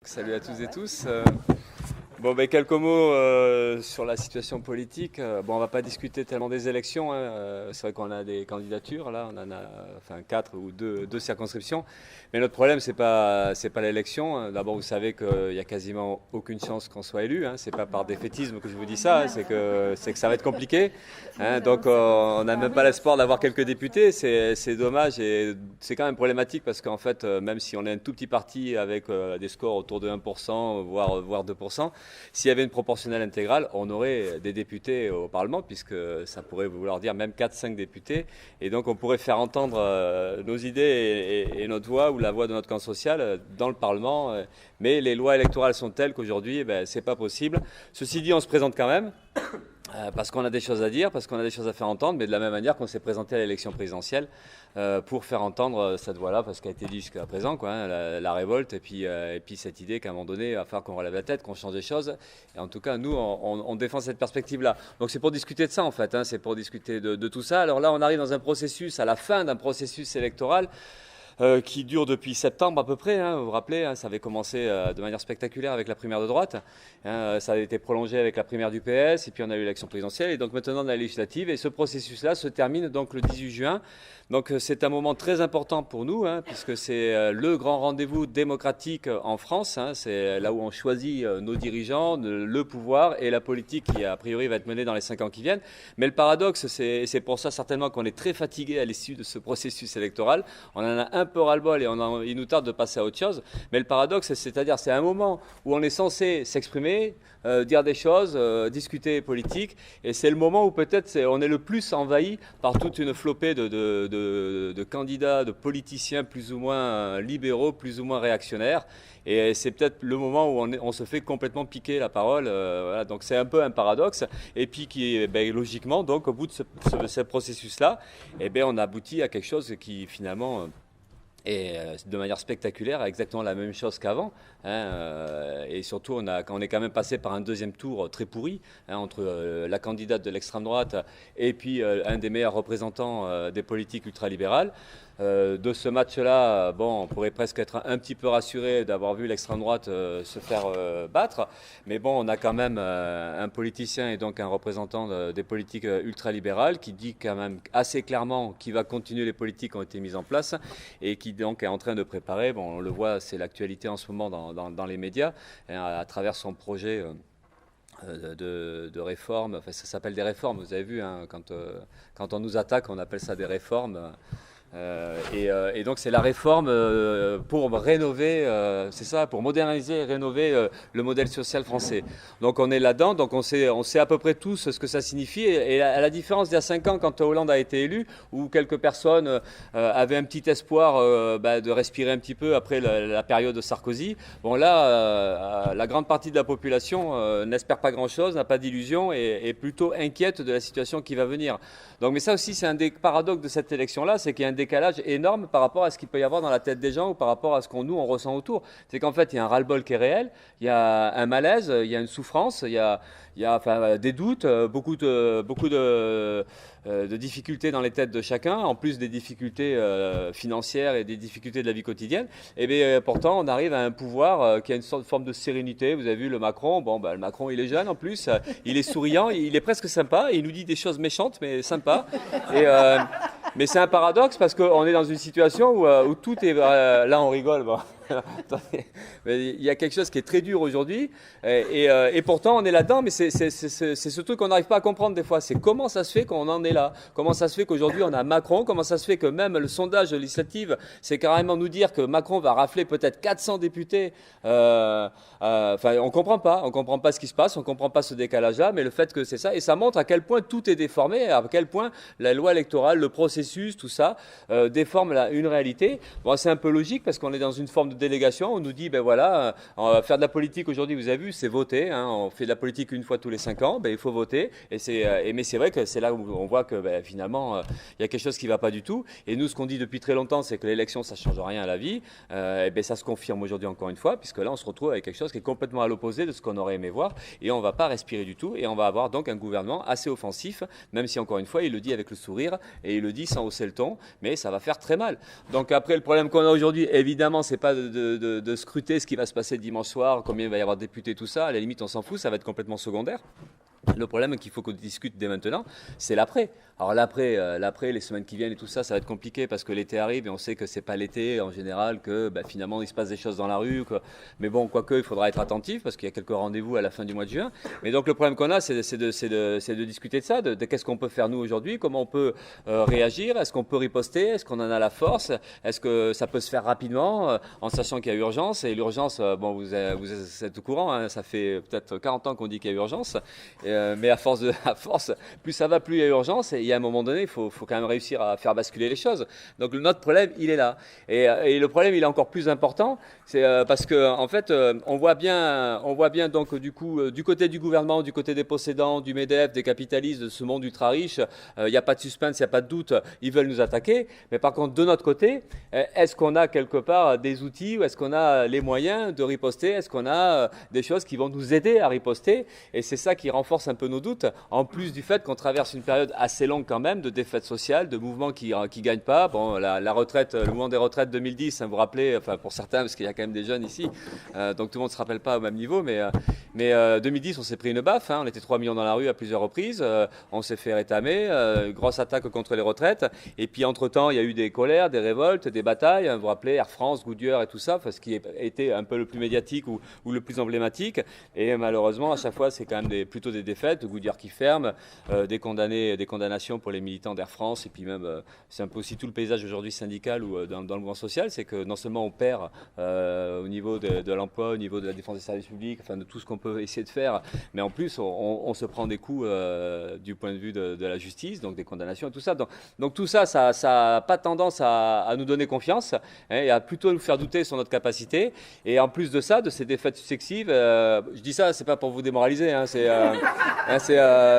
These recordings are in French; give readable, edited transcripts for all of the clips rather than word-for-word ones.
Salut à tous et tous. Quelques mots sur la situation politique. On va pas discuter tellement des élections, hein. C'est vrai qu'on a des candidatures, là, on en a quatre ou deux circonscriptions. Mais notre problème, c'est pas l'élection. D'abord, vous savez qu'il y a quasiment aucune chance qu'on soit élu, hein. C'est pas par défaitisme que je vous dis ça, hein. C'est que ça va être compliqué, hein. Donc, on n'a même pas l'espoir d'avoir quelques députés. C'est dommage et c'est quand même problématique parce qu'en fait, même si on est un tout petit parti avec des scores autour de 1%, voire 2%, s'il y avait une proportionnelle intégrale, on aurait des députés au Parlement, puisque ça pourrait vouloir dire même 4-5 députés. Et donc on pourrait faire entendre nos idées et notre voix, ou la voix de notre camp social, dans le Parlement. Mais les lois électorales sont telles qu'aujourd'hui, c'est pas possible. Ceci dit, on se présente quand même. Parce qu'on a des choses à dire, parce qu'on a des choses à faire entendre, mais de la même manière qu'on s'est présenté à l'élection présidentielle pour faire entendre cette voix-là, parce qu'elle a été dit jusqu'à présent, quoi, hein, la révolte, et puis cette idée qu'à un moment donné, il va falloir qu'on relève la tête, qu'on change des choses. Et en tout cas, nous, on défend cette perspective-là. Donc c'est pour discuter de ça, en fait, hein, c'est pour discuter de tout ça. Alors là, on arrive dans un processus, à la fin d'un processus électoral, qui dure depuis septembre à peu près, hein, vous vous rappelez, hein, ça avait commencé de manière spectaculaire avec la primaire de droite, hein, ça a été prolongé avec la primaire du PS, et puis on a eu l'élection présidentielle, et donc maintenant on a la législative, et ce processus-là se termine donc le 18 juin. Donc c'est un moment très important pour nous, hein, puisque c'est le grand rendez-vous démocratique en France, hein, c'est là où on choisit nos dirigeants, le pouvoir et la politique qui a priori va être menée dans les 5 ans qui viennent. Mais le paradoxe, c'est pour ça certainement qu'on est très fatigué à l'issue de ce processus électoral. On en a un peu ras-le-bol et il nous tarde de passer à autre chose. Mais le paradoxe, c'est-à-dire c'est un moment où on est censé s'exprimer, dire des choses, discuter politique, et c'est le moment où peut-être on est le plus envahi par toute une flopée de candidats, de politiciens plus ou moins libéraux, plus ou moins réactionnaires. Et c'est peut-être le moment où on se fait complètement piquer la parole. Voilà. Donc c'est un peu un paradoxe. Et puis logiquement, donc au bout de ce processus-là, on aboutit à quelque chose qui finalement et de manière spectaculaire, exactement la même chose qu'avant, hein, et surtout, on est quand même passé par un deuxième tour très pourri, hein, entre la candidate de l'extrême droite et puis un des meilleurs représentants des politiques ultralibérales. De ce match-là, on pourrait presque être un petit peu rassuré d'avoir vu l'extrême droite se faire battre. Mais bon, on a quand même un politicien et donc un représentant des politiques ultralibérales qui dit quand même assez clairement qu'il va continuer les politiques qui ont été mises en place et qui donc est en train de préparer, on le voit, c'est l'actualité en ce moment dans les médias, à travers son projet de réforme. Enfin, ça s'appelle des réformes, vous avez vu, hein, quand on nous attaque, on appelle ça des réformes. Et donc c'est la réforme pour rénover, c'est ça, pour moderniser et rénover le modèle social français. Donc on est là-dedans, donc on sait à peu près tous ce que ça signifie. Et à la différence d'il y a 5 ans, quand Hollande a été élu, où quelques personnes avaient un petit espoir de respirer un petit peu après la période de Sarkozy, là, la grande partie de la population n'espère pas grand-chose, n'a pas d'illusion et est plutôt inquiète de la situation qui va venir. Donc, mais ça aussi, c'est un des paradoxes de cette élection-là, c'est qu'il y a un décalage énorme par rapport à ce qu'il peut y avoir dans la tête des gens ou par rapport à ce qu'on on ressent autour. C'est qu'en fait, il y a un ras-le-bol qui est réel, il y a un malaise, il y a une souffrance, il y a des doutes, beaucoup de difficultés dans les têtes de chacun, en plus des difficultés financières et des difficultés de la vie quotidienne. Et bien pourtant, on arrive à un pouvoir qui a une sorte de forme de sérénité. Vous avez vu le Macron, le Macron il est jeune en plus, il est souriant, il est presque sympa, et il nous dit des choses méchantes mais sympas. Mais c'est un paradoxe parce qu'on est dans une situation où tout est... là on rigole, mais il y a quelque chose qui est très dur aujourd'hui et pourtant on est là-dedans, mais c'est ce truc qu'on n'arrive pas à comprendre des fois, c'est comment ça se fait qu'on en est là, comment ça se fait qu'aujourd'hui on a Macron, comment ça se fait que même le sondage législatif c'est carrément nous dire que Macron va rafler peut-être 400 députés. On comprend pas ce qui se passe, on comprend pas ce décalage-là, mais le fait que c'est ça, et ça montre à quel point tout est déformé, à quel point la loi électorale, le processus, tout ça déforme une réalité. C'est un peu logique parce qu'on est dans une forme de délégation, on nous dit on va faire de la politique aujourd'hui, vous avez vu, c'est voter, hein, on fait de la politique une fois tous les 5 ans, il faut voter, mais c'est vrai que c'est là où on voit que finalement il y a quelque chose qui ne va pas du tout, et nous ce qu'on dit depuis très longtemps c'est que l'élection ça ne change rien à la vie, ça se confirme aujourd'hui encore une fois, puisque là on se retrouve avec quelque chose qui est complètement à l'opposé de ce qu'on aurait aimé voir, et on ne va pas respirer du tout, et on va avoir donc un gouvernement assez offensif, même si encore une fois il le dit avec le sourire, et il le dit sans hausser le ton, mais ça va faire très mal. Donc après le problème qu'on a aujourd'hui, évidemment c'est pas de scruter ce qui va se passer dimanche soir, combien il va y avoir de députés, tout ça, à la limite on s'en fout, ça va être complètement secondaire. Le problème qu'il faut qu'on discute dès maintenant, c'est l'après. Alors l'après, les semaines qui viennent et tout ça, ça va être compliqué parce que l'été arrive et on sait que c'est pas l'été en général que finalement il se passe des choses dans la rue. Quoi. Mais bon, quoique il faudra être attentif parce qu'il y a quelques rendez-vous à la fin du mois de juin. Mais donc le problème qu'on a, c'est de discuter de ça, de qu'est-ce qu'on peut faire nous aujourd'hui, comment on peut réagir, est-ce qu'on peut riposter, est-ce qu'on en a la force, est-ce que ça peut se faire rapidement en sachant qu'il y a urgence. Et l'urgence, bon, vous êtes au courant, hein, ça fait peut-être 40 ans qu'on dit qu'il y a urgence. Mais à force, plus ça va, plus il y a urgence. Et à un moment donné, il faut quand même réussir à faire basculer les choses. Donc notre problème, il est là. Et le problème, il est encore plus important, c'est parce que en fait, on voit bien donc du coup, du côté du gouvernement, du côté des possédants, du Medef, des capitalistes, de ce monde ultra riche, il n'y a pas de suspense, il n'y a pas de doute, ils veulent nous attaquer. Mais par contre, de notre côté, est-ce qu'on a quelque part des outils ou est-ce qu'on a les moyens de riposter? Est-ce qu'on a des choses qui vont nous aider à riposter? Et c'est ça qui renforce un peu nos doutes, en plus du fait qu'on traverse une période assez longue quand même de défaites sociales, de mouvements qui gagnent pas. Bon, la retraite, le mouvement des retraites 2010, hein, vous vous rappelez, enfin pour certains, parce qu'il y a quand même des jeunes ici, donc tout le monde se rappelle pas au même niveau, mais 2010, on s'est pris une baffe, hein, on était 3 millions dans la rue à plusieurs reprises, on s'est fait rétamer, grosse attaque contre les retraites, et puis entre-temps, il y a eu des colères, des révoltes, des batailles, hein, vous vous rappelez, Air France, Goodyear et tout ça, ce qui a été un peu le plus médiatique ou le plus emblématique, et malheureusement, à chaque fois, c'est quand même plutôt des défaites, de Goodyear qui ferme, des condamnations pour les militants d'Air France, et puis même, c'est un peu aussi tout le paysage aujourd'hui syndical ou dans le mouvement social, c'est que non seulement on perd au niveau de l'emploi, au niveau de la défense des services publics, enfin de tout ce qu'on peut essayer de faire, mais en plus on se prend des coups du point de vue de la justice, donc des condamnations et tout ça. Donc tout ça, ça n'a pas tendance à nous donner confiance, hein, et à plutôt nous faire douter sur notre capacité. Et en plus de ça, de ces défaites successives, je dis ça, c'est pas pour vous démoraliser, hein,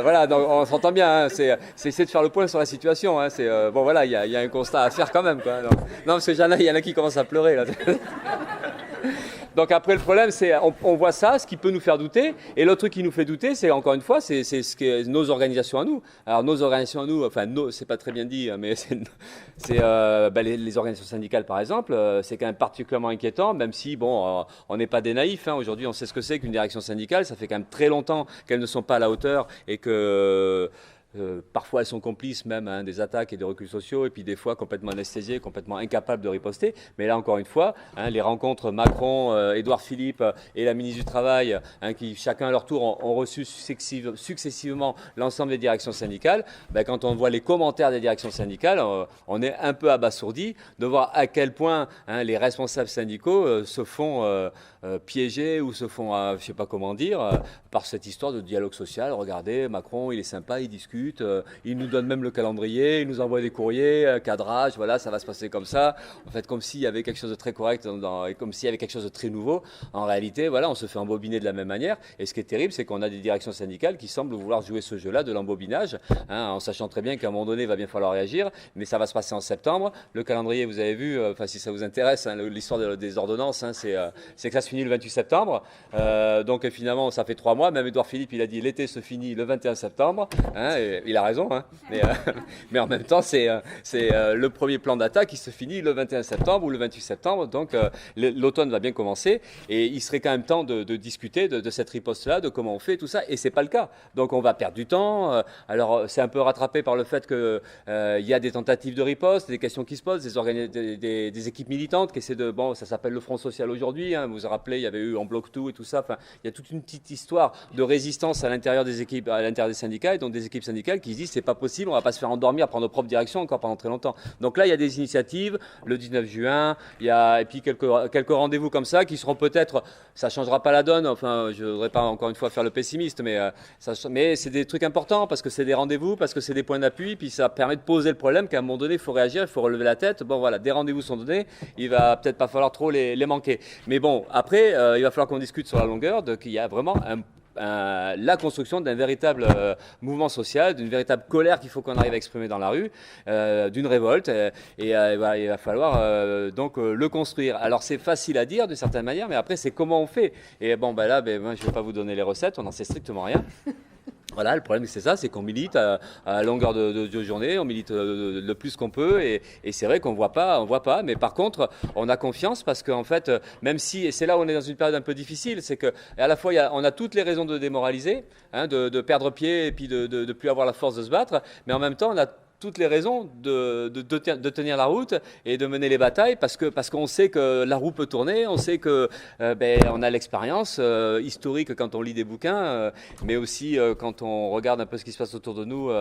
voilà, donc on s'entend bien, hein, c'est essayer de faire le point sur la situation. Hein, bon voilà, il y a un constat à faire quand même. Quoi. Non, parce que il y en a qui commencent à pleurer là. Donc après le problème, c'est on voit ça, ce qui peut nous faire douter. Et l'autre truc qui nous fait douter, c'est encore une fois, c'est ce que nos organisations à nous. Alors nos organisations à nous, enfin c'est pas très bien dit, mais les organisations syndicales par exemple, c'est quand même particulièrement inquiétant, même si bon, on n'est pas des naïfs. Hein. Aujourd'hui, on sait ce que c'est qu'une direction syndicale. Ça fait quand même très longtemps qu'elles ne sont pas à la hauteur et que parfois elles sont complices même hein, des attaques et des reculs sociaux et puis des fois complètement anesthésiées, complètement incapables de riposter. Mais là encore une fois, hein, les rencontres Macron, Édouard Philippe et la ministre du Travail hein, qui chacun à leur tour ont reçu successivement l'ensemble des directions syndicales, quand on voit les commentaires des directions syndicales, on est un peu abasourdi de voir à quel point hein, les responsables syndicaux se font piéger ou se font, je ne sais pas comment dire, par cette histoire de dialogue social. Regardez, Macron, il est sympa, il discute. Il nous donne même le calendrier, il nous envoie des courriers, cadrage, voilà, ça va se passer comme ça. En fait, comme s'il y avait quelque chose de très correct et comme s'il y avait quelque chose de très nouveau. En réalité, voilà, on se fait embobiner de la même manière. Et ce qui est terrible, c'est qu'on a des directions syndicales qui semblent vouloir jouer ce jeu-là de l'embobinage, hein, en sachant très bien qu'à un moment donné, il va bien falloir réagir. Mais ça va se passer en septembre. Le calendrier, vous avez vu, si ça vous intéresse, hein, l'histoire des ordonnances, hein, c'est que ça se finit le 28 septembre. Donc finalement, ça fait 3 mois. Même Édouard Philippe, il a dit l'été se finit le 21 septembre. Hein, il a raison, hein, mais en même temps, c'est le premier plan d'attaque qui se finit le 21 septembre ou le 28 septembre, donc l'automne va bien commencer, et il serait quand même temps de discuter de cette riposte-là, de comment on fait tout ça, et c'est pas le cas. Donc on va perdre du temps, alors c'est un peu rattrapé par le fait qu'il y a des tentatives de riposte, des questions qui se posent, des équipes militantes qui essaient bon, ça s'appelle le Front Social aujourd'hui, hein, vous vous rappelez, il y avait eu En Bloc Tout et tout ça, enfin, il y a toute une petite histoire de résistance à l'intérieur des équipes, à l'intérieur des syndicats, et donc des équipes syndicales qui se disent c'est pas possible, on va pas se faire endormir, prendre nos propres directions encore pendant très longtemps. Donc là, il y a des initiatives, le 19 juin, et puis quelques rendez-vous comme ça qui seront peut-être, ça changera pas la donne, enfin, je voudrais pas encore une fois faire le pessimiste, mais c'est des trucs importants parce que c'est des rendez-vous, parce que c'est des points d'appui, puis ça permet de poser le problème qu'à un moment donné, il faut réagir, il faut relever la tête. Bon voilà, des rendez-vous sont donnés, il va peut-être pas falloir trop les manquer. Mais bon, après, il va falloir qu'on discute sur la longueur qu'il y a vraiment la construction d'un véritable mouvement social, d'une véritable colère qu'il faut qu'on arrive à exprimer dans la rue, d'une révolte, voilà, il va falloir donc le construire. Alors c'est facile à dire d'une certaine manière, mais après c'est comment on fait. Et bon, là, moi, je ne vais pas vous donner les recettes, on n'en sait strictement rien. Voilà, le problème c'est ça, c'est qu'on milite à longueur de journée, on milite le plus qu'on peut et c'est vrai qu'on voit pas, mais par contre on a confiance parce qu'en fait, même si, et c'est là où on est dans une période un peu difficile, c'est que à la fois on a toutes les raisons de démoraliser, hein, de perdre pied et puis de plus avoir la force de se battre, mais en même temps on a toutes les raisons de tenir la route et de mener les batailles parce qu'on sait que la roue peut tourner, on sait que on a l'expérience historique quand on lit des bouquins, mais aussi quand on regarde un peu ce qui se passe autour de nous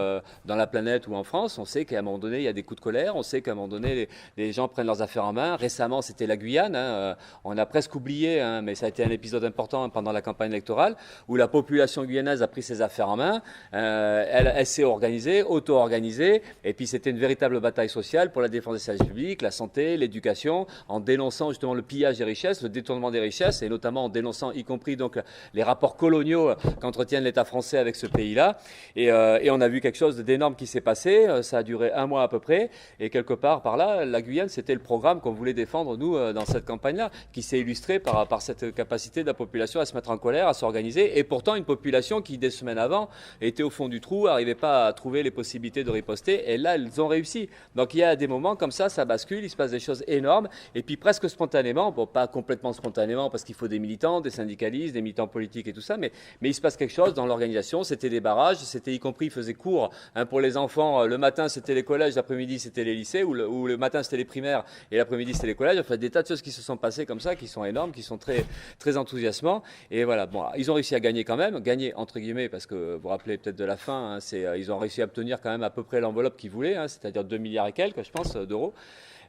dans la planète ou en France, on sait qu'à un moment donné il y a des coups de colère, on sait qu'à un moment donné les gens prennent leurs affaires en main. Récemment c'était la Guyane, hein, on a presque oublié, hein, mais ça a été un épisode important pendant la campagne électorale où la population guyanaise a pris ses affaires en main, elle s'est organisée, auto-organisée. Et puis c'était une véritable bataille sociale pour la défense des services publics, la santé, l'éducation, en dénonçant justement le pillage des richesses, le détournement des richesses, et notamment en dénonçant y compris donc les rapports coloniaux qu'entretient l'État français avec ce pays-là. Et on a vu quelque chose d'énorme qui s'est passé. Ça a duré 1 mois à peu près. Et quelque part par là, la Guyane, c'était le programme qu'on voulait défendre nous dans cette campagne-là, qui s'est illustré par cette capacité de la population à se mettre en colère, à s'organiser. Et pourtant une population qui des semaines avant était au fond du trou, n'arrivait pas à trouver les possibilités de riposter. Et là, ils ont réussi. Donc il y a des moments comme ça bascule, il se passe des choses énormes. Et puis presque spontanément, bon, pas complètement spontanément parce qu'il faut des militants, des syndicalistes, des militants politiques et tout ça, mais il se passe quelque chose dans l'organisation. C'était des barrages, c'était y compris, ils faisaient cours hein, pour les enfants. Le matin, c'était les collèges, l'après-midi, c'était les lycées, ou le matin, c'était les primaires, et l'après-midi, c'était les collèges. Enfin, des tas de choses qui se sont passées comme ça, qui sont énormes, qui sont très, très enthousiasmants. Et voilà, bon, ils ont réussi à gagner quand même, gagner entre guillemets, parce que vous vous rappelez peut-être de la fin, hein, ils ont réussi à obtenir quand même à peu près l'enveloppe qu'ils voulaient, hein, c'est-à-dire 2 milliards et quelques, je pense, d'euros.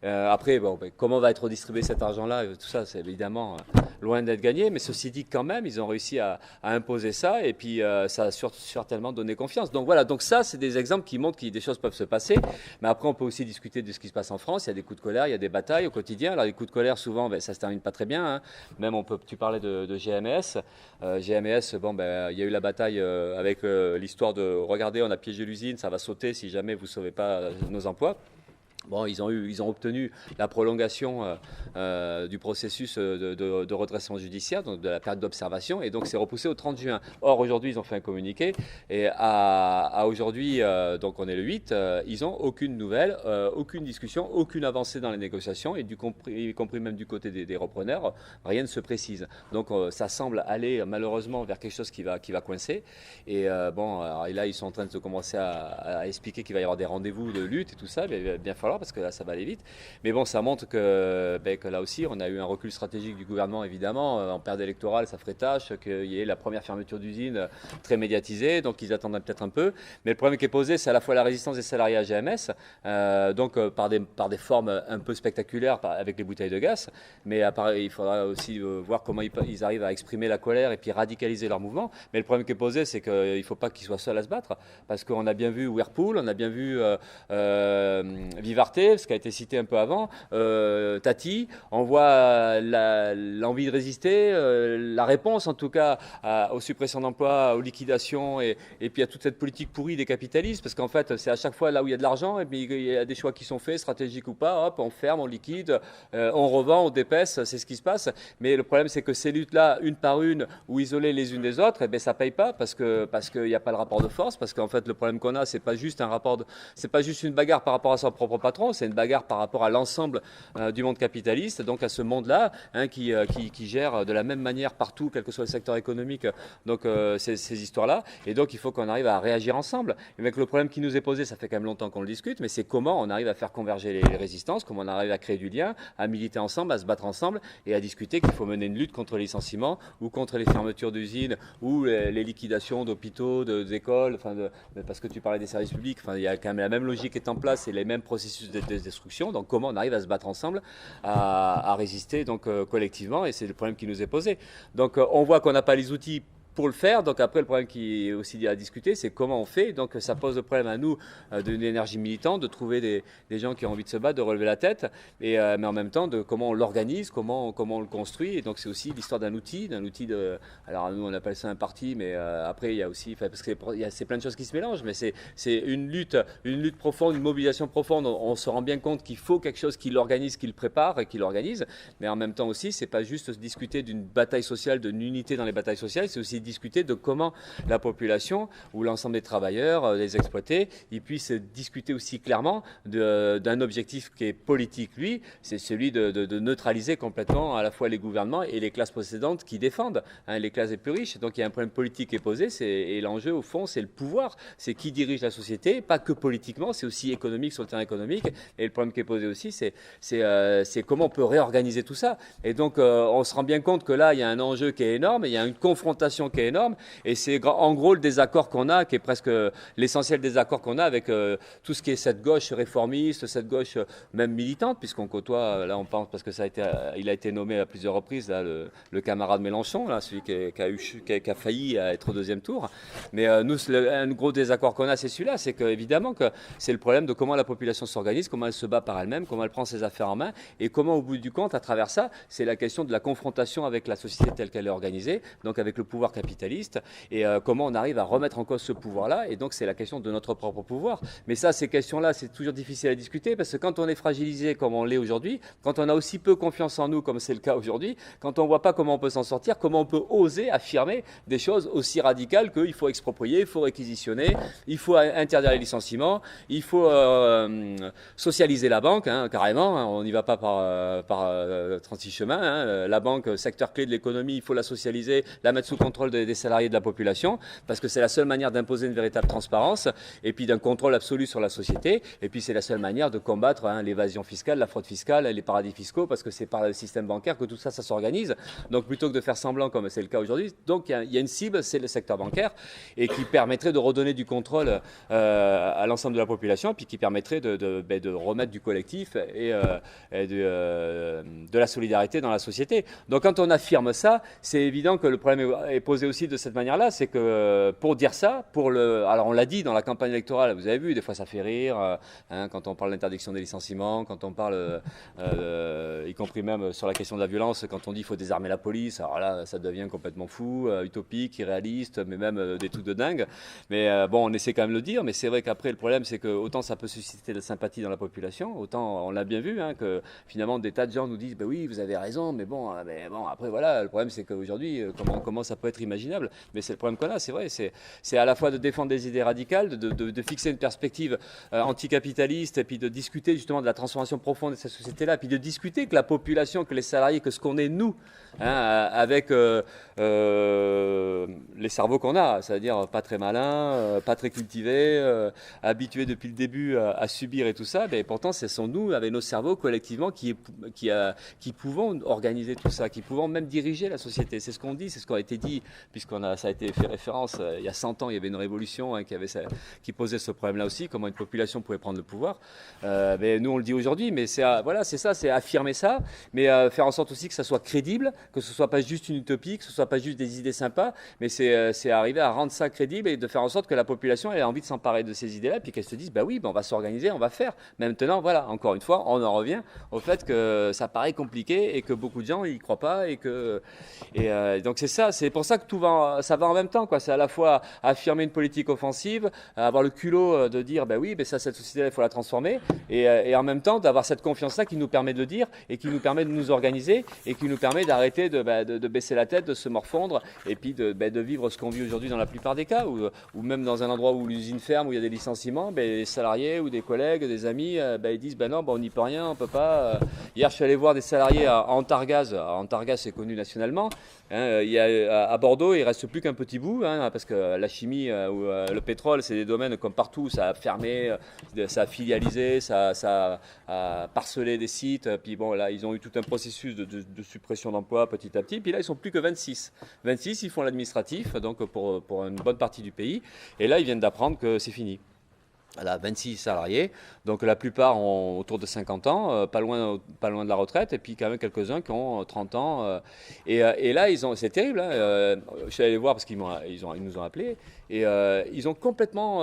Après, bon, comment va être redistribué cet argent-là, tout ça, c'est évidemment loin d'être gagné, mais ceci dit, quand même, ils ont réussi à imposer ça, et puis ça a certainement donné confiance. Donc voilà, donc ça, c'est des exemples qui montrent que des choses peuvent se passer, mais après, on peut aussi discuter de ce qui se passe en France. Il y a des coups de colère, il y a des batailles au quotidien. Alors, les coups de colère, souvent, ça se termine pas très bien, hein. Même, tu parlais de GMS. GMS, bon, il y a eu la bataille avec l'histoire de, regardez, on a piégé l'usine, ça va sauter si jamais vous ne sauvez pas nos emplois. Bon, ils ont obtenu la prolongation du processus de redressement judiciaire, donc de la période d'observation, et donc c'est repoussé au 30 juin. Or, aujourd'hui, ils ont fait un communiqué, et à aujourd'hui, donc on est le 8, ils n'ont aucune nouvelle, aucune discussion, aucune avancée dans les négociations, et y compris même du côté des repreneurs, rien ne se précise. Donc ça semble aller malheureusement vers quelque chose qui va coincer. Et et là, ils sont en train de commencer à expliquer qu'il va y avoir des rendez-vous de lutte et tout ça, mais il va bien falloir parce que là ça va aller vite. Mais bon, ça montre que là aussi on a eu un recul stratégique du gouvernement évidemment. En période électorale, ça ferait tâche qu'il y ait la première fermeture d'usine très médiatisée, donc ils attendaient peut-être un peu. Mais le problème qui est posé, c'est à la fois la résistance des salariés à GMS, par des formes un peu spectaculaires avec les bouteilles de gaz, mais il faudra aussi voir comment ils arrivent à exprimer la colère et puis radicaliser leur mouvement. Mais le problème qui est posé, c'est qu'il ne faut pas qu'ils soient seuls à se battre, parce qu'on a bien vu Whirlpool, on a bien vu Vivarte, ce qui a été cité un peu avant, Tati, on voit l'envie de résister, la réponse en tout cas aux suppressions d'emplois, aux liquidations et puis à toute cette politique pourrie des capitalistes, parce qu'en fait c'est à chaque fois là où il y a de l'argent et puis il y a des choix qui sont faits, stratégiques ou pas, hop, on ferme, on liquide, on revend, on dépaisse, c'est ce qui se passe. Mais le problème c'est que ces luttes-là, une par une ou isolées les unes des autres, ça paye pas parce qu'il n'y a pas le rapport de force, parce qu'en fait le problème qu'on a, c'est pas juste c'est pas juste une bagarre par rapport à son propre patron, c'est une bagarre par rapport à l'ensemble du monde capitaliste, donc à ce monde-là qui gère de la même manière partout, quel que soit le secteur économique, donc ces histoires-là. Et donc il faut qu'on arrive à réagir ensemble. Et avec le problème qui nous est posé, ça fait quand même longtemps qu'on le discute, mais c'est comment on arrive à faire converger les résistances, comment on arrive à créer du lien, à militer ensemble, à se battre ensemble et à discuter qu'il faut mener une lutte contre les licenciements ou contre les fermetures d'usines ou les liquidations d'hôpitaux, d'écoles, parce que tu parlais des services publics, il y a quand même la même logique qui est en place et les mêmes processus de destruction. Donc comment on arrive à se battre ensemble, à résister donc collectivement, et c'est le problème qui nous est posé. Donc on voit qu'on n'a pas les outils pour le faire. Donc après, le problème qui est aussi à discuter, c'est comment on fait. Donc ça pose le problème à nous d'une énergie militante, de trouver des gens qui ont envie de se battre, de relever la tête, mais en même temps de comment on l'organise, comment on le construit. Et donc c'est aussi l'histoire d'un outil de. Alors nous on appelle ça un parti, mais après il y a aussi, parce que c'est plein de choses qui se mélangent, mais c'est une lutte profonde, une mobilisation profonde. On se rend bien compte qu'il faut quelque chose qui l'organise, qui le prépare et qui l'organise, mais en même temps aussi, c'est pas juste discuter d'une bataille sociale, d'une unité dans les batailles sociales, c'est aussi discuter de comment la population ou l'ensemble des travailleurs, des exploités, ils puissent discuter aussi clairement d'un objectif qui est politique, lui, c'est celui de neutraliser complètement à la fois les gouvernements et les classes possédantes qui défendent, les classes les plus riches. Donc il y a un problème politique qui est posé, et l'enjeu au fond c'est le pouvoir, c'est qui dirige la société, pas que politiquement, c'est aussi économique sur le terrain économique. Et le problème qui est posé aussi, c'est comment on peut réorganiser tout ça. Et donc on se rend bien compte que là il y a un enjeu qui est énorme, il y a une confrontation qui est énorme, et c'est en gros le désaccord qu'on a, qui est presque l'essentiel désaccord qu'on a avec tout ce qui est cette gauche réformiste, cette gauche même militante, puisqu'on côtoie, là on pense, parce que il a été nommé à plusieurs reprises, là, le camarade Mélenchon, là, celui qui a failli être au deuxième tour. Mais nous, un gros désaccord qu'on a, c'est celui-là, c'est qu'évidemment que c'est le problème de comment la population s'organise, comment elle se bat par elle-même, comment elle prend ses affaires en main, et comment au bout du compte, à travers ça, c'est la question de la confrontation avec la société telle qu'elle est organisée, donc avec le pouvoir capitaliste, et comment on arrive à remettre en cause ce pouvoir-là, et donc c'est la question de notre propre pouvoir. Mais ça, ces questions-là, c'est toujours difficile à discuter, parce que quand on est fragilisé comme on l'est aujourd'hui, quand on a aussi peu confiance en nous comme c'est le cas aujourd'hui, quand on ne voit pas comment on peut s'en sortir, comment on peut oser affirmer des choses aussi radicales qu'il faut exproprier, il faut réquisitionner, il faut interdire les licenciements, il faut socialiser la banque, carrément, on n'y va pas par 36 chemins, la banque, secteur clé de l'économie, il faut la socialiser, la mettre sous contrôle des salariés de la population, parce que c'est la seule manière d'imposer une véritable transparence, et puis d'un contrôle absolu sur la société, et puis c'est la seule manière de combattre l'évasion fiscale, la fraude fiscale, les paradis fiscaux, parce que c'est par le système bancaire que tout ça s'organise. Donc plutôt que de faire semblant comme c'est le cas aujourd'hui, donc il y a une cible, c'est le secteur bancaire, et qui permettrait de redonner du contrôle à l'ensemble de la population, et puis qui permettrait de remettre du collectif et de la solidarité dans la société. Donc quand on affirme ça, c'est évident que le problème est posé aussi de cette manière-là, c'est que pour dire ça, alors on l'a dit dans la campagne électorale, vous avez vu, des fois ça fait rire, quand on parle d'interdiction des licenciements, quand on parle, y compris même sur la question de la violence, quand on dit qu'il faut désarmer la police, alors là ça devient complètement fou, utopique, irréaliste, mais même des trucs de dingue. Mais bon, on essaie quand même de le dire, mais c'est vrai qu'après le problème c'est que autant ça peut susciter de la sympathie dans la population, autant on l'a bien vu, que finalement des tas de gens nous disent, oui vous avez raison, mais bon après voilà, le problème c'est qu'aujourd'hui, comment ça peut être imaginable, mais c'est le problème qu'on a, c'est vrai, c'est à la fois de défendre des idées radicales, de fixer une perspective anticapitaliste, et puis de discuter justement de la transformation profonde de cette société-là, puis de discuter que la population, que les salariés, que ce qu'on est nous, avec les cerveaux qu'on a, c'est-à-dire pas très malins, pas très cultivés, habitués depuis le début à subir et tout ça, mais pourtant ce sont nous, avec nos cerveaux collectivement, qui pouvons organiser tout ça, qui pouvons même diriger la société. C'est ce qu'on dit, c'est ce qui a été dit, ça a été fait référence, il y a 100 ans, il y avait une révolution qui posait ce problème-là aussi, comment une population pouvait prendre le pouvoir. Mais nous on le dit aujourd'hui, mais c'est ça, c'est affirmer ça, mais faire en sorte aussi que ça soit crédible, que ce soit pas juste une utopie, que ce soit pas juste des idées sympas, mais c'est arriver à rendre ça crédible et de faire en sorte que la population ait envie de s'emparer de ces idées-là, puis qu'elle se dise, on va s'organiser, on va faire. Mais maintenant, voilà, encore une fois, on en revient au fait que ça paraît compliqué et que beaucoup de gens y croient pas, donc c'est ça, c'est pour ça que ça va en même temps, quoi. C'est à la fois affirmer une politique offensive, avoir le culot de dire, cette société-là, il faut la transformer, et en même temps d'avoir cette confiance-là qui nous permet de le dire et qui nous permet de nous organiser et qui nous permet d'arrêter de baisser la tête, de se morfondre et puis de vivre ce qu'on vit aujourd'hui dans la plupart des cas, ou même dans un endroit où l'usine ferme, où il y a des licenciements, les salariés ou des collègues, des amis, ils disent non, on n'y peut rien, on peut pas. Hier, je suis allé voir des salariés à Antargaz. Antargaz, c'est connu nationalement. À Bordeaux, il ne reste plus qu'un petit bout, parce que la chimie ou le pétrole, c'est des domaines comme partout, ça a fermé, ça a filialisé, ça a parcelé des sites. Puis bon, là, ils ont eu tout un processus de suppression d'emplois petit à petit. Puis là, ils sont plus que 26. 26, ils font l'administratif, donc pour une bonne partie du pays. Et là, ils viennent d'apprendre que c'est fini. Voilà, 26 salariés, donc la plupart ont autour de 50 ans, pas loin de la retraite, et puis quand même quelques-uns qui ont 30 ans. Et là, c'est terrible, je suis allé les voir parce qu'ils nous ont appelés, et ils ont complètement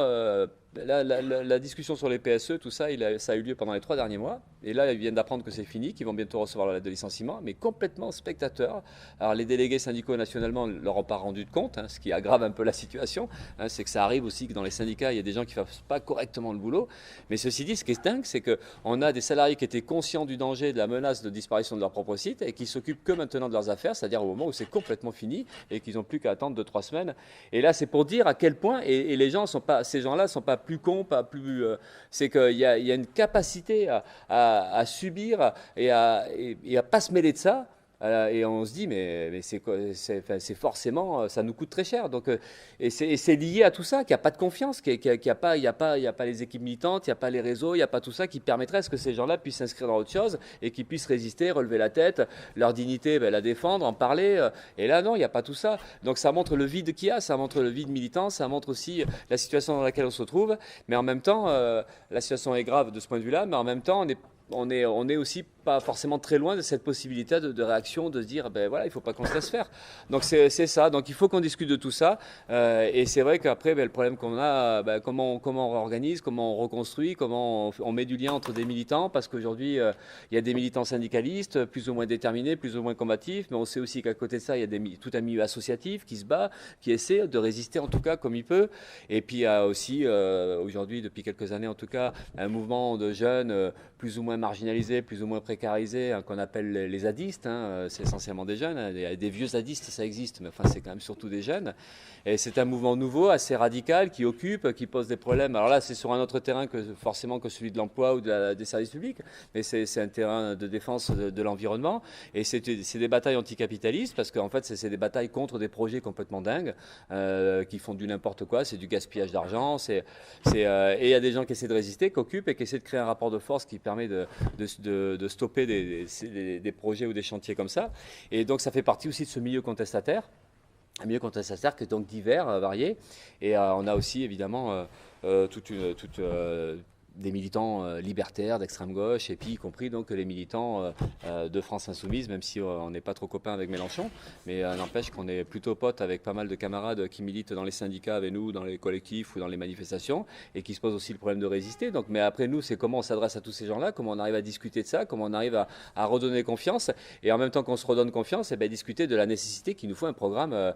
La discussion sur les PSE, tout ça, ça a eu lieu pendant les 3 derniers mois. Et là, ils viennent d'apprendre que c'est fini, qu'ils vont bientôt recevoir la lettre de licenciement, mais complètement spectateurs. Alors, les délégués syndicaux nationalement ne leur ont pas rendu de compte, ce qui aggrave un peu la situation. C'est que ça arrive aussi que dans les syndicats, il y a des gens qui ne fassent pas correctement le boulot. Mais ceci dit, ce qui est dingue, c'est qu'on a des salariés qui étaient conscients du danger, de la menace de disparition de leur propre site et qui s'occupent que maintenant de leurs affaires, c'est-à-dire au moment où c'est complètement fini et qu'ils n'ont plus qu'à attendre 2-3 semaines. Et là, c'est pour dire à quel point, et les gens sont pas, ces gens-là ne sont pas plus cons, pas plus. C'est qu'il y a une capacité à subir et à pas se mêler de ça. Et on se dit, mais c'est forcément, ça nous coûte très cher. Donc, et c'est lié à tout ça, qu'il n'y a pas de confiance, qu'il n'y a pas les équipes militantes, il n'y a pas les réseaux, il n'y a pas tout ça qui permettrait à ce que ces gens-là puissent s'inscrire dans autre chose et qu'ils puissent résister, relever la tête, leur dignité, la défendre, en parler. Et là, non, il n'y a pas tout ça. Donc ça montre le vide qu'il y a, ça montre le vide militant, ça montre aussi la situation dans laquelle on se trouve. Mais en même temps, la situation est grave de ce point de vue-là, mais en même temps, on est aussi pas forcément très loin de cette possibilité de réaction, de se dire, ben voilà, il ne faut pas qu'on se laisse faire. Donc c'est ça. Donc il faut qu'on discute de tout ça. Et c'est vrai qu'après, le problème qu'on a, comment on réorganise, comment on reconstruit, comment on met du lien entre des militants, parce qu'aujourd'hui, il y a des militants syndicalistes, plus ou moins déterminés, plus ou moins combatifs, mais on sait aussi qu'à côté de ça, il y a tout un milieu associatif qui se bat, qui essaie de résister en tout cas comme il peut. Et puis il y a aussi, aujourd'hui, depuis quelques années en tout cas, un mouvement de jeunes plus ou moins marginalisés, plus ou moins précarisés, qu'on appelle les zadistes. C'est essentiellement des jeunes. Il y a des vieux zadistes, ça existe, mais enfin c'est quand même surtout des jeunes. Et c'est un mouvement nouveau, assez radical, qui occupe, qui pose des problèmes. Alors là, c'est sur un autre terrain forcément que celui de l'emploi ou des services publics, mais c'est un terrain de défense de l'environnement. Et c'est des batailles anticapitalistes, parce qu'en fait, c'est des batailles contre des projets complètement dingues, qui font du n'importe quoi, c'est du gaspillage d'argent. Et il y a des gens qui essaient de résister, qui occupent et qui essaient de créer un rapport de force qui permet de stopper des projets ou des chantiers comme ça. Et donc ça fait partie aussi de ce milieu contestataire. Un milieu contestataire qui est donc divers, varié. Et on a aussi évidemment des militants libertaires d'extrême gauche, et puis y compris donc les militants de France Insoumise, même si on n'est pas trop copains avec Mélenchon, mais n'empêche qu'on est plutôt potes avec pas mal de camarades qui militent dans les syndicats avec nous, dans les collectifs ou dans les manifestations, et qui se posent aussi le problème de résister. Donc, mais après nous, c'est comment on s'adresse à tous ces gens-là, comment on arrive à discuter de ça, comment on arrive à redonner confiance, et en même temps qu'on se redonne confiance, discuter de la nécessité qu'il nous faut un programme,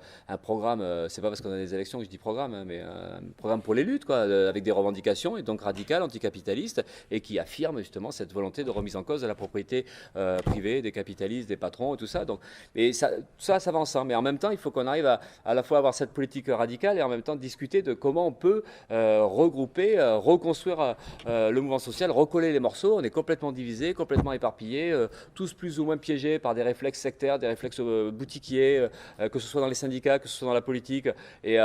c'est pas parce qu'on a des élections que je dis programme, mais un programme pour les luttes, quoi, avec des revendications, et donc radicales, anticapitaliste, et qui affirme justement cette volonté de remise en cause de la propriété privée, des capitalistes, des patrons et tout ça. Donc, et ça va ensemble. Mais en même temps, il faut qu'on arrive à la fois avoir cette politique radicale et en même temps discuter de comment on peut regrouper, reconstruire le mouvement social, recoller les morceaux. On est complètement divisés, complètement éparpillés, tous plus ou moins piégés par des réflexes sectaires, des réflexes boutiquiers, que ce soit dans les syndicats, que ce soit dans la politique. Et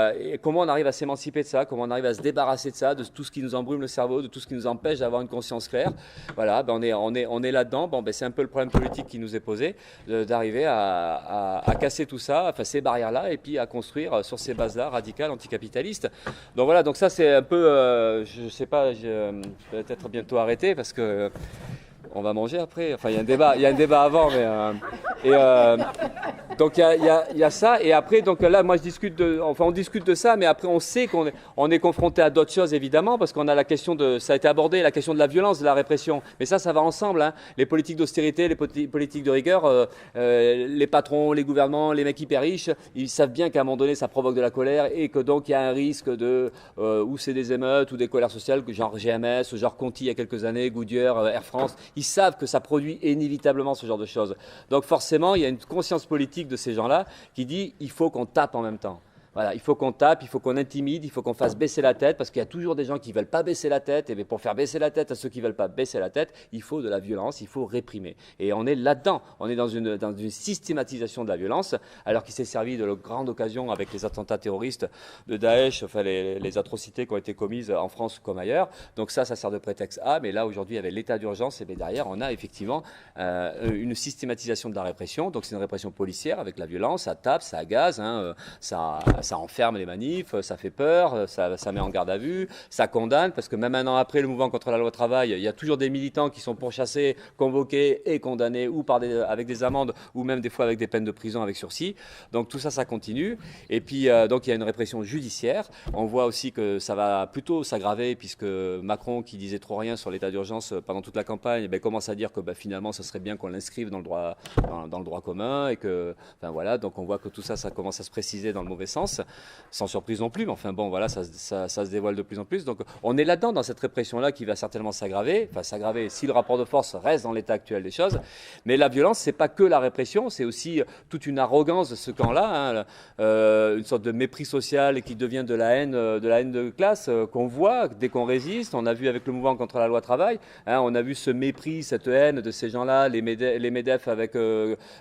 comment on arrive à s'émanciper de ça, comment on arrive à se débarrasser de ça, de tout ce qui nous embrume le cerveau, de tout ce qui nous empêche d'avoir une conscience claire. Voilà, on est là-dedans. C'est un peu le problème politique qui nous est posé, d'arriver à casser tout ça, enfin ces barrières-là, et puis à construire sur ces bases-là radicales, anticapitalistes. Donc voilà, donc ça c'est un peu, je sais pas, je vais peut-être bientôt arrêter parce que on va manger après. Enfin, il y a un débat avant, mais donc il y a ça. Et après, donc là, moi, on discute de ça, mais après, on sait qu'on est confronté à d'autres choses, évidemment, parce qu'on a la question ça a été abordé, la question de la violence, de la répression. Mais ça va ensemble. Les politiques d'austérité, les politiques de rigueur, les patrons, les gouvernements, les mecs hyper riches, ils savent bien qu'à un moment donné, ça provoque de la colère et que donc il y a un risque où c'est des émeutes ou des colères sociales, genre GMS, genre Conti il y a quelques années, Goodyear, Air France. Ils savent que ça produit inévitablement ce genre de choses. Donc forcément, il y a une conscience politique de ces gens-là qui dit il faut qu'on tape en même temps. Voilà, il faut qu'on tape, il faut qu'on intimide, il faut qu'on fasse baisser la tête, parce qu'il y a toujours des gens qui ne veulent pas baisser la tête, et pour faire baisser la tête à ceux qui ne veulent pas baisser la tête, il faut de la violence, il faut réprimer. Et on est là-dedans, on est dans une systématisation de la violence, alors qu'il s'est servi de la grande occasion avec les attentats terroristes de Daesh, enfin les atrocités qui ont été commises en France comme ailleurs. Donc ça sert de prétexte A, mais là aujourd'hui avec l'état d'urgence, et bien derrière on a effectivement une systématisation de la répression, donc c'est une répression policière avec la violence, ça tape, ça gaze, ça ça enferme les manifs, ça fait peur, ça met en garde à vue, ça condamne, parce que même un an après le mouvement contre la loi travail, il y a toujours des militants qui sont pourchassés, convoqués et condamnés, ou avec des amendes, ou même des fois avec des peines de prison avec sursis. Donc tout ça, ça continue. Et puis, donc il y a une répression judiciaire. On voit aussi que ça va plutôt s'aggraver, puisque Macron, qui disait trop rien sur l'état d'urgence pendant toute la campagne, commence à dire que finalement, ce serait bien qu'on l'inscrive dans le droit commun, et que, enfin voilà, donc on voit que tout ça, ça commence à se préciser dans le mauvais sens, sans surprise non plus, mais enfin bon, voilà, ça se dévoile de plus en plus. Donc on est là-dedans, dans cette répression-là, qui va certainement s'aggraver, si le rapport de force reste dans l'état actuel des choses. Mais la violence, c'est pas que la répression, c'est aussi toute une arrogance de ce camp-là, une sorte de mépris social qui devient de la haine de classe qu'on voit dès qu'on résiste. On a vu avec le mouvement contre la loi travail, on a vu ce mépris, cette haine de ces gens-là, les MEDEF avec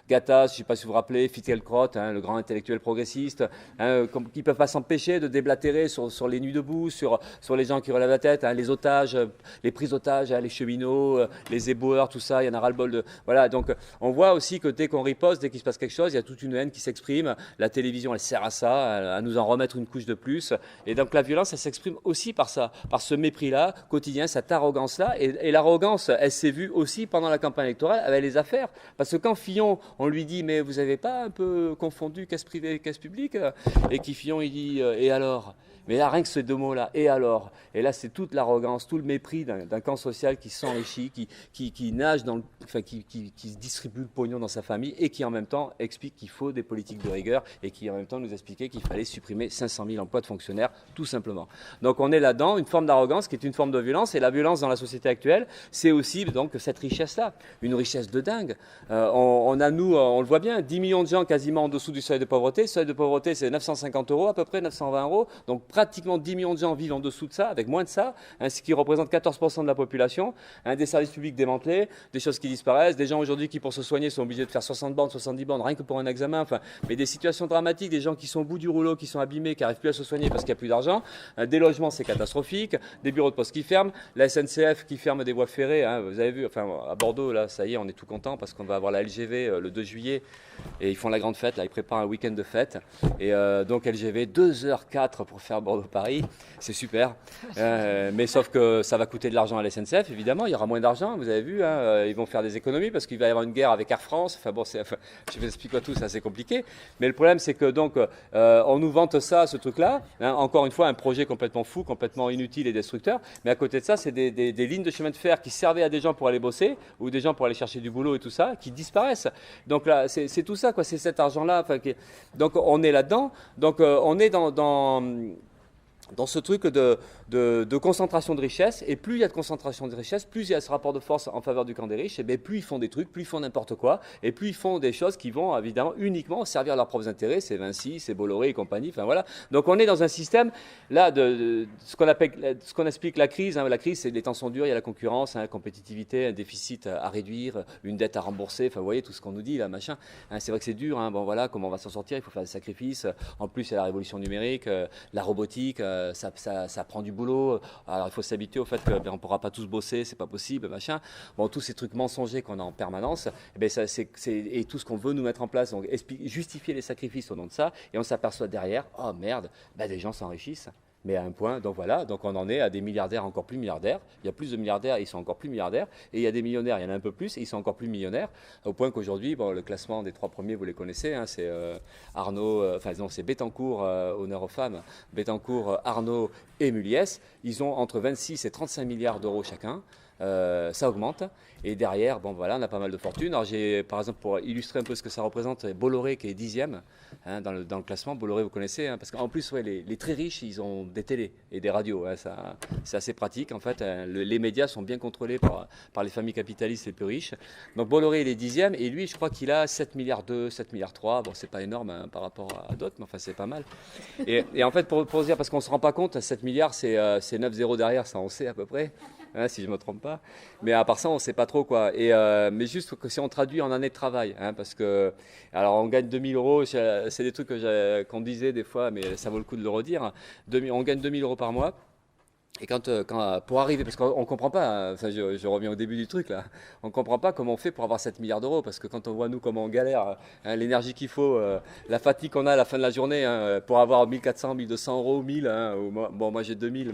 Gattaz, je ne sais pas si vous vous rappelez, Finkielkraut, le grand intellectuel progressiste, qui ne peuvent pas s'empêcher de déblatérer sur les nuits debout, sur les gens qui relèvent la tête, les otages, les prises d'otages, les cheminots, les éboueurs, tout ça, il y en a ras-le-bol de... Voilà, donc on voit aussi que dès qu'on riposte, dès qu'il se passe quelque chose, il y a toute une haine qui s'exprime. La télévision, elle sert à ça, à nous en remettre une couche de plus. Et donc la violence, elle s'exprime aussi par ça, par ce mépris-là quotidien, cette arrogance-là. Et l'arrogance, elle s'est vue aussi pendant la campagne électorale avec les affaires. Parce que quand Fillon, on lui dit, mais vous n'avez pas un peu confondu caisse privée et caisse publique? Et qui Fillon, il dit, et alors? Mais là, rien que ces deux mots-là, et alors? Et là, c'est toute l'arrogance, tout le mépris d'un camp social qui s'enrichit, qui nage qui se distribue le pognon dans sa famille, et qui en même temps explique qu'il faut des politiques de rigueur, et qui en même temps nous expliquait qu'il fallait supprimer 500 000 emplois de fonctionnaires, tout simplement. Donc on est là-dedans, une forme d'arrogance qui est une forme de violence, et la violence dans la société actuelle, c'est aussi donc cette richesse-là, une richesse de dingue. On le voit bien, 10 millions de gens quasiment en dessous du seuil de pauvreté. Le seuil de pauvreté, c'est 950 € à peu près, 920 €. Donc pratiquement 10 millions de gens vivent en dessous de ça, avec moins de ça, ce qui représente 14% de la population, des services publics démantelés, des choses qui disparaissent, des gens aujourd'hui qui pour se soigner sont obligés de faire 60 bornes, 70 bornes, rien que pour un examen, mais des situations dramatiques, des gens qui sont au bout du rouleau, qui sont abîmés, qui n'arrivent plus à se soigner parce qu'il n'y a plus d'argent, des logements, c'est catastrophique, des bureaux de poste qui ferment, la SNCF qui ferme des voies ferrées, vous avez vu, à Bordeaux, là, ça y est, on est tout content parce qu'on va avoir la LGV le 2 juillet, et ils font la grande fête, là, ils préparent un week-end de fête, et donc LGV, 2h04 pour faire Bordeaux-Paris, c'est super, mais sauf que ça va coûter de l'argent à la SNCF, évidemment, il y aura moins d'argent, vous avez vu, ils vont faire des économies parce qu'il va y avoir une guerre avec Air France, je vous explique tout, c'est assez compliqué, mais le problème c'est que donc on nous vante ça, ce truc-là, encore une fois un projet complètement fou, complètement inutile et destructeur, mais à côté de ça, c'est des lignes de chemin de fer qui servaient à des gens pour aller bosser, ou des gens pour aller chercher du boulot et tout ça, qui disparaissent. Donc là, c'est tout ça, quoi, c'est cet argent-là, donc on est là-dedans, donc on est dans ce truc de concentration de richesse, et plus il y a de concentration de richesse, plus il y a ce rapport de force en faveur du camp des riches, et bien plus ils font des trucs, plus ils font n'importe quoi, et plus ils font des choses qui vont évidemment uniquement servir leurs propres intérêts, c'est Vinci, c'est Bolloré et compagnie, enfin voilà. Donc on est dans un système là de ce qu'on explique la crise, la crise c'est les temps sont durs, il y a la concurrence, la compétitivité, un déficit à réduire, une dette à rembourser, enfin vous voyez tout ce qu'on nous dit là, machin. C'est vrai que c'est dur, bon voilà, comment on va s'en sortir, il faut faire des sacrifices, en plus il y a la révolution numérique, la robotique, ça prend du boulot. Alors il faut s'habituer au fait qu'on ne pourra pas tous bosser, c'est pas possible, machin. Bon, tous ces trucs mensongers qu'on a en permanence, et tout ce qu'on veut nous mettre en place, donc justifier les sacrifices au nom de ça, et on s'aperçoit derrière, oh merde, des gens s'enrichissent. Mais à un point, donc voilà, donc on en est à des milliardaires encore plus milliardaires. Il y a plus de milliardaires, ils sont encore plus milliardaires. Et il y a des millionnaires, il y en a un peu plus, et ils sont encore plus millionnaires. Au point qu'aujourd'hui, le classement des 3 premiers, vous les connaissez, c'est Arnaud, c'est Bettencourt, honneur aux femmes, Bettencourt, Arnaud et Muliez. Ils ont entre 26 et 35 milliards d'euros chacun. Ça augmente, et derrière, on a pas mal de fortune. Alors j'ai, par exemple, pour illustrer un peu ce que ça représente, Bolloré qui est 10e dans le classement. Bolloré, vous connaissez, parce qu'en plus, les très riches, ils ont des télés et des radios. C'est assez pratique, en fait. Les médias sont bien contrôlés par les familles capitalistes les plus riches. Donc Bolloré, il est 10e, et lui, je crois qu'il a 7 milliards 2, 7 milliards 3. Bon, c'est pas énorme par rapport à d'autres, mais enfin, c'est pas mal. Et en fait, pour se dire, parce qu'on se rend pas compte, 7 milliards, c'est 9 zéros derrière, ça on sait à peu près. Si je ne me trompe pas. Mais à part ça, on ne sait pas trop quoi. Mais juste que si on traduit en année de travail, parce que, alors on gagne 2000 €, c'est des trucs qu'on disait des fois, mais ça vaut le coup de le redire. On gagne 2000 € par mois. Et pour arriver, parce qu'on ne comprend pas, hein, enfin, je reviens au début du truc là, on ne comprend pas comment on fait pour avoir 7 milliards d'euros, parce que quand on voit nous comment on galère, hein, l'énergie qu'il faut, la fatigue qu'on a à la fin de la journée, hein, pour avoir 1400, 1200 euros, 1000, hein, bon moi j'ai 2000,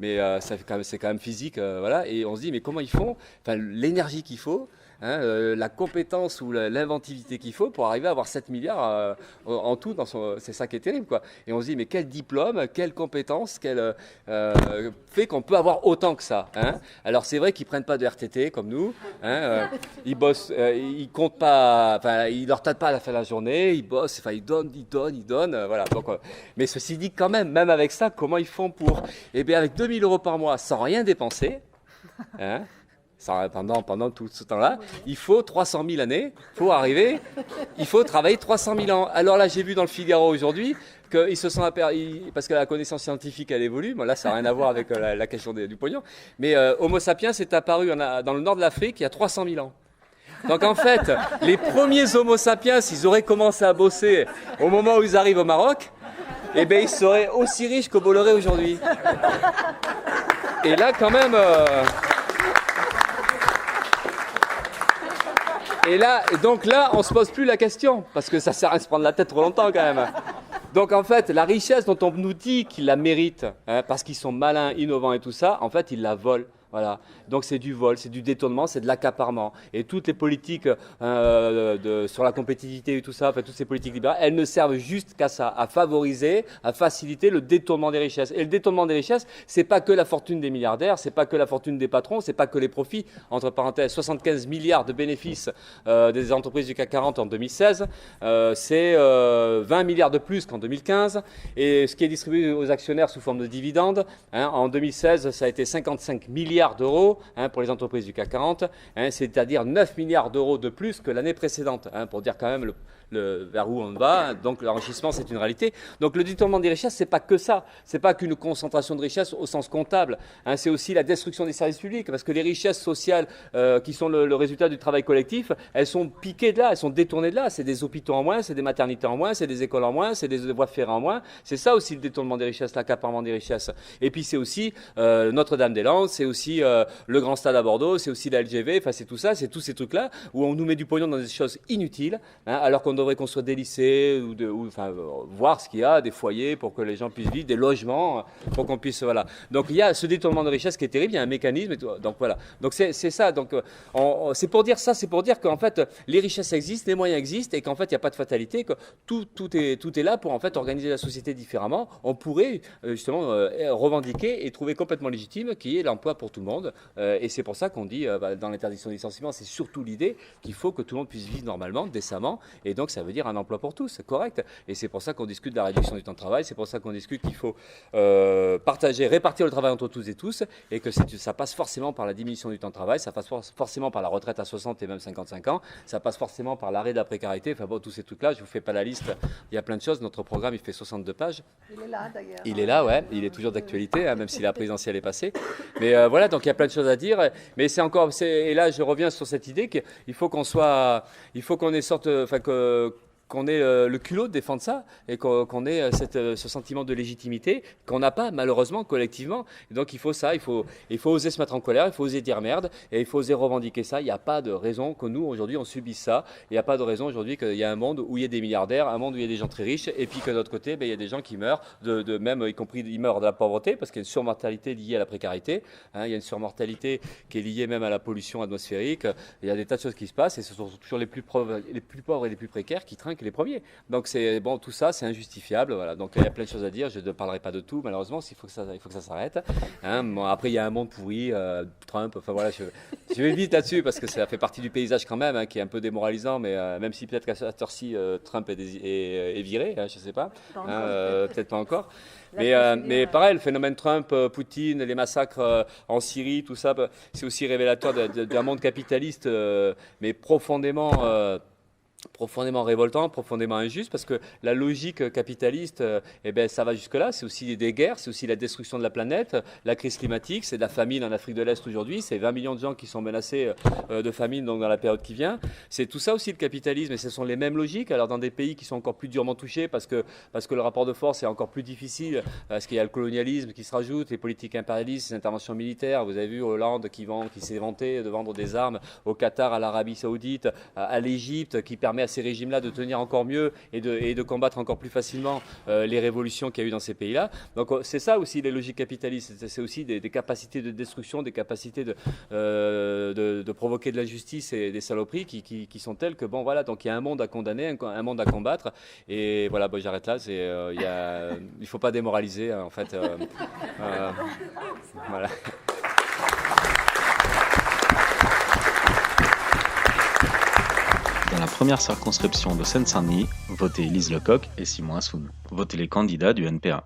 mais c'est quand même physique, voilà, et on se dit mais comment ils font, enfin l'énergie qu'il faut, hein, la compétence ou l'inventivité qu'il faut pour arriver à avoir 7 milliards en tout, c'est ça qui est terrible, quoi. Et on se dit, mais quel diplôme, quelle compétence, quel fait qu'on peut avoir autant que ça, hein. Alors c'est vrai qu'ils ne prennent pas de RTT comme nous, hein, ils bossent, ils comptent pas, enfin, ils leur tâtent pas à la fin de la journée, ils bossent, enfin, ils donnent, voilà. Donc, mais ceci dit, quand même avec ça, comment ils font pour, eh bien, avec 2000 euros par mois, sans rien dépenser, hein, pendant tout ce temps-là, il faut 300 000 années pour arriver, il faut travailler 300 000 ans. Alors là, j'ai vu dans le Figaro aujourd'hui qu'ils se sont parce que la connaissance scientifique, elle évolue, bon, là, ça n'a rien à voir avec la question du pognon, mais Homo sapiens est apparu dans le nord de l'Afrique il y a 300 000 ans. Donc en fait, les premiers Homo sapiens, s'ils auraient commencé à bosser au moment où ils arrivent au Maroc, eh bien, ils seraient aussi riches qu'au Bolloré aujourd'hui. Et là, quand même... Et donc là, on ne se pose plus la question, parce que ça sert à rien de se prendre la tête trop longtemps quand même. Donc en fait, la richesse dont on nous dit qu'ils la méritent, hein, parce qu'ils sont malins, innovants et tout ça, en fait, ils la volent. Voilà. Donc c'est du vol, c'est du détournement, c'est de l'accaparement. Et toutes les politiques sur la compétitivité et tout ça, enfin toutes ces politiques libérales, elles ne servent juste qu'à ça, à favoriser, à faciliter le détournement des richesses. Et le détournement des richesses, c'est pas que la fortune des milliardaires, c'est pas que la fortune des patrons, c'est pas que les profits. Entre parenthèses, 75 milliards de bénéfices des entreprises du CAC 40 en 2016, c'est 20 milliards de plus qu'en 2015. Et ce qui est distribué aux actionnaires sous forme de dividendes, hein, en 2016, ça a été 55 milliards d'euros, hein, pour les entreprises du CAC 40, hein, c'est-à-dire 9 milliards d'euros de plus que l'année précédente, hein, pour dire quand même vers où on va. Donc l'enrichissement, c'est une réalité. Donc le détournement des richesses, c'est pas que ça. C'est pas qu'une concentration de richesses au sens comptable, hein, c'est aussi la destruction des services publics, parce que les richesses sociales qui sont le résultat du travail collectif, elles sont piquées de là, elles sont détournées de là. C'est des hôpitaux en moins, c'est des maternités en moins, c'est des écoles en moins, c'est des voies ferrées en moins. C'est ça aussi le détournement des richesses, l'accaparement des richesses. Et puis c'est aussi Notre-Dame-des-Landes, c'est aussi le Grand Stade à Bordeaux, c'est aussi la LGV, enfin c'est tout ça, c'est tous ces trucs-là où on nous met du pognon dans des choses inutiles, hein, alors qu'on devrait construire des lycées ou voir ce qu'il y a, des foyers pour que les gens puissent vivre, des logements pour qu'on puisse, voilà. Donc il y a ce détournement de richesse qui est terrible, il y a un mécanisme, et tout, donc voilà. Donc c'est ça, donc c'est pour dire ça, c'est pour dire qu'en fait les richesses existent, les moyens existent et qu'en fait il n'y a pas de fatalité, que tout est là pour en fait organiser la société différemment. On pourrait justement revendiquer et trouver complètement légitime qu'il y ait l'emploi pour tout le monde, et c'est pour ça qu'on dit dans l'interdiction du licenciement, c'est surtout l'idée qu'il faut que tout le monde puisse vivre normalement, décemment, et donc ça veut dire un emploi pour tous, c'est correct. Et c'est pour ça qu'on discute de la réduction du temps de travail, c'est pour ça qu'on discute qu'il faut répartir le travail entre tous et tous, et que ça passe forcément par la diminution du temps de travail, ça passe forcément par la retraite à 60 et même 55 ans, ça passe forcément par l'arrêt de la précarité, enfin bon, tous ces trucs-là, je ne vous fais pas la liste, il y a plein de choses, notre programme il fait 62 pages. Il est là d'ailleurs. Il est là, ouais, il est toujours d'actualité, hein, même si la présidentielle est passée. Mais voilà, donc il y a plein de choses à dire, mais et là je reviens sur cette idée qu'il faut qu'on ait sorte, enfin qu'on ait le culot de défendre ça et qu'on ait ce sentiment de légitimité qu'on n'a pas malheureusement collectivement. Et donc il faut oser se mettre en colère, il faut oser dire merde et il faut oser revendiquer ça. Il n'y a pas de raison que nous aujourd'hui on subisse ça. Il n'y a pas de raison aujourd'hui qu'il y a un monde où il y a des milliardaires, un monde où il y a des gens très riches et puis que de l'autre côté il y a des gens qui meurent même y compris ils meurent de la pauvreté parce qu'il y a une surmortalité liée à la précarité, hein, il y a une surmortalité qui est liée même à la pollution atmosphérique. Il y a des tas de choses qui se passent et ce sont toujours les plus pauvres et les plus précaires qui trinquent les premiers. Donc tout ça c'est injustifiable, voilà. Donc il y a plein de choses à dire, je ne parlerai pas de tout malheureusement, il faut que ça s'arrête, hein. Bon, après il y a un monde pourri, Trump, enfin voilà, je vais vite là-dessus parce que ça fait partie du paysage quand même, hein, qui est un peu démoralisant, mais même si peut-être qu'à cette heure-ci Trump est viré, hein, je ne sais pas, peut-être pas encore. Mais pareil, le phénomène Trump, Poutine, les massacres en Syrie, tout ça, c'est aussi révélateur d'un monde capitaliste, mais profondément profondément révoltant, profondément injuste, parce que la logique capitaliste, eh ben, ça va jusque-là. C'est aussi des guerres, c'est aussi la destruction de la planète, la crise climatique, c'est de la famine en Afrique de l'Est aujourd'hui, c'est 20 millions de gens qui sont menacés de famine donc, dans la période qui vient. C'est tout ça aussi le capitalisme, et ce sont les mêmes logiques. Alors dans des pays qui sont encore plus durement touchés, parce que le rapport de force est encore plus difficile, parce qu'il y a le colonialisme qui se rajoute, les politiques impérialistes, les interventions militaires. Vous avez vu Hollande qui s'est vanté de vendre des armes au Qatar, à l'Arabie Saoudite, à l'Égypte, qui permet à ces régimes-là de tenir encore mieux et de combattre encore plus facilement les révolutions qu'il y a eu dans ces pays-là. Donc c'est ça aussi les logiques capitalistes, c'est aussi des capacités de destruction, des capacités de provoquer de l'injustice et des saloperies qui sont telles que bon voilà, donc il y a un monde à condamner, un monde à combattre, et voilà, bon, j'arrête là. Il faut pas démoraliser en fait. Voilà. Dans la première circonscription de Seine-Saint-Denis, votez Lise Lecoq et Simon Assoun. Votez les candidats du NPA.